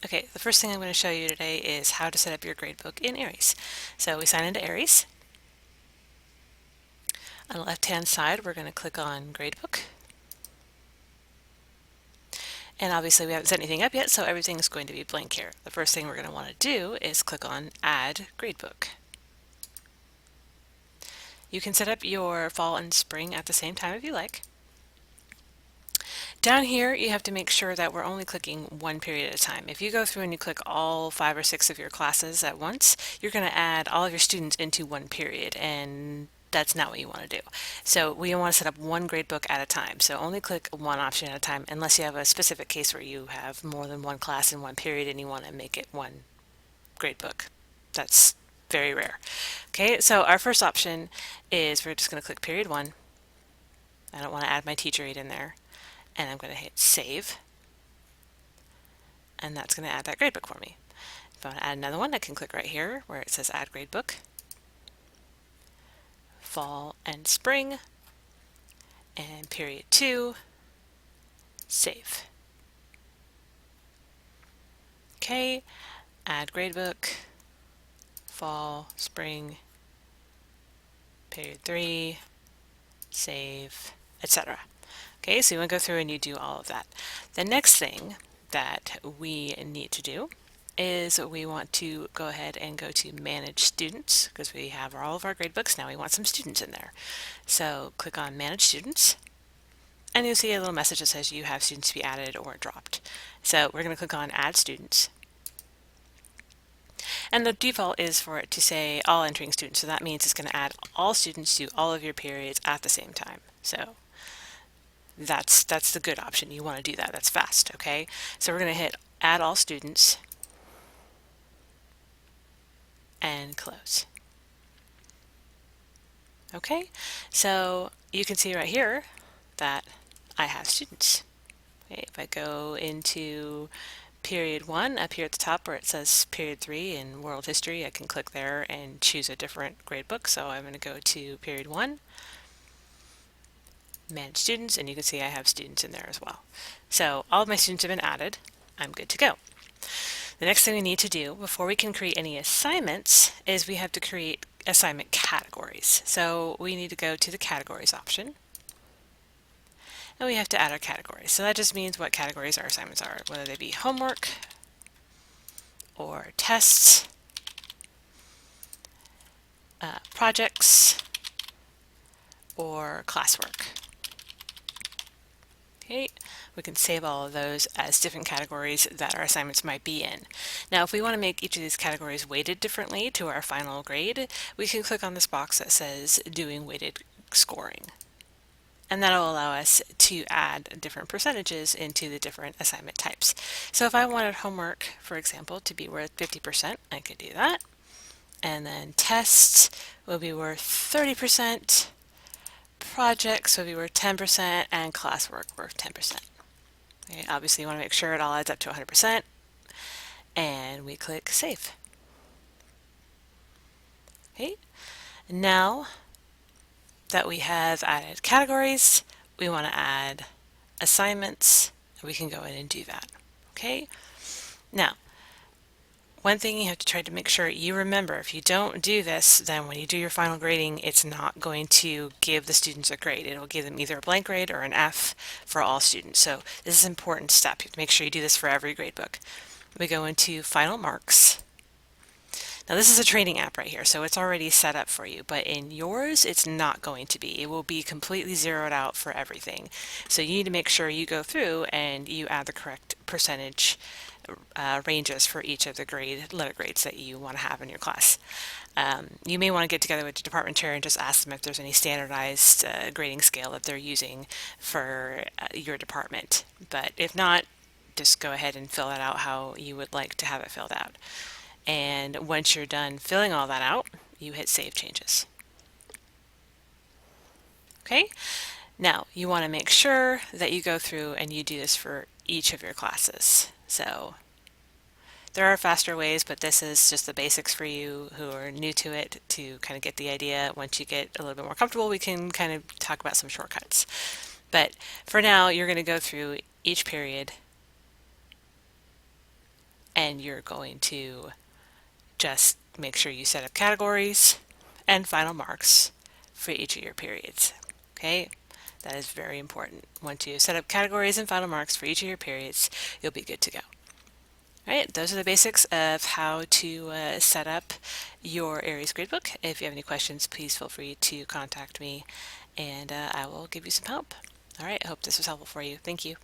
Okay, the first thing I'm going to show you today is how to set up your gradebook in Aeries. So we sign into Aeries. On the left-hand side, we're going to click on Gradebook. And obviously we haven't set anything up yet, so everything's going to be blank here. The first thing we're going to want to do is click on Add Gradebook. You can set up your fall and spring at the same time if you like. Down here, you have to make sure that we're only clicking one period at a time. If you go through and you click all 5 or 6 of your classes at once, you're going to add all of your students into one period, and that's not what you want to do. So we want to set up one gradebook at a time. So only click one option at a time, unless you have a specific case where you have more than one class in one period and you want to make it one gradebook. That's very rare. Okay, so our first option is we're just going to click period 1. I don't want to add my teacher aide in there. And I'm going to hit save, and that's going to add that gradebook for me. If I want to add another one, I can click right here where it says add gradebook, fall and spring, and period 2, save. Okay, add gradebook, fall, spring, period 3, save, etc. Okay, so you want to go through and you do all of that. The next thing that we need to do is we want to go ahead and go to Manage Students, because we have all of our gradebooks. Now we want some students in there. So click on Manage Students, and you'll see a little message that says you have students to be added or dropped. So we're going to click on Add Students. And the default is for it to say all entering students. So that means it's going to add all students to all of your periods at the same time. So that's the good option. You want to do that. That's fast, okay? So we're going to hit Add All Students and close. Okay, so you can see right here that I have students. Okay, if I go into period 1 up here at the top where it says period 3 in world history, I can click there and choose a different gradebook. So I'm going to go to period 1, manage students, and you can see I have students in there as well. So all of my students have been added. I'm good to go. The next thing we need to do before we can create any assignments is we have to create assignment categories. So we need to go to the categories option, and we have to add our categories. So that just means what categories our assignments are, whether they be homework or tests, projects, or classwork. Okay, we can save all of those as different categories that our assignments might be in. Now, if we want to make each of these categories weighted differently to our final grade, we can click on this box that says Doing Weighted Scoring. And that'll allow us to add different percentages into the different assignment types. So if I wanted homework, for example, to be worth 50%, I could do that. And then tests will be worth 30%. Projects will be worth 10%, and classwork worth 10%. Okay, obviously you want to make sure it all adds up to 100%, and we click Save. Okay, now that we have added categories, we want to add assignments, and we can go in and do that. Okay, now one thing you have to try to make sure you remember, if you don't do this, then when you do your final grading, it's not going to give the students a grade. It will give them either a blank grade or an F for all students. So this is an important step. You have to make sure you do this for every gradebook. We go into Final Marks. Now this is a training app right here, so it's already set up for you, but in yours, it's not going to be. It will be completely zeroed out for everything. So you need to make sure you go through and you add the correct percentage ranges for each of the letter grades that you want to have in your class. You may want to get together with the department chair and just ask them if there's any standardized grading scale that they're using for your department. But if not, just go ahead and fill that out how you would like to have it filled out. And once you're done filling all that out, you hit Save Changes. Okay, now you want to make sure that you go through and you do this for each of your classes. So there are faster ways, but this is just the basics for you who are new to it to kind of get the idea. Once you get a little bit more comfortable, we can kind of talk about some shortcuts. But for now, you're going to go through each period and you're going to just make sure you set up categories and final marks for each of your periods. Okay, that is very important. Once you set up categories and final marks for each of your periods, you'll be good to go. All right, those are the basics of how to set up your Aeries gradebook. If you have any questions, please feel free to contact me and I will give you some help. All right, I hope this was helpful for you. Thank you.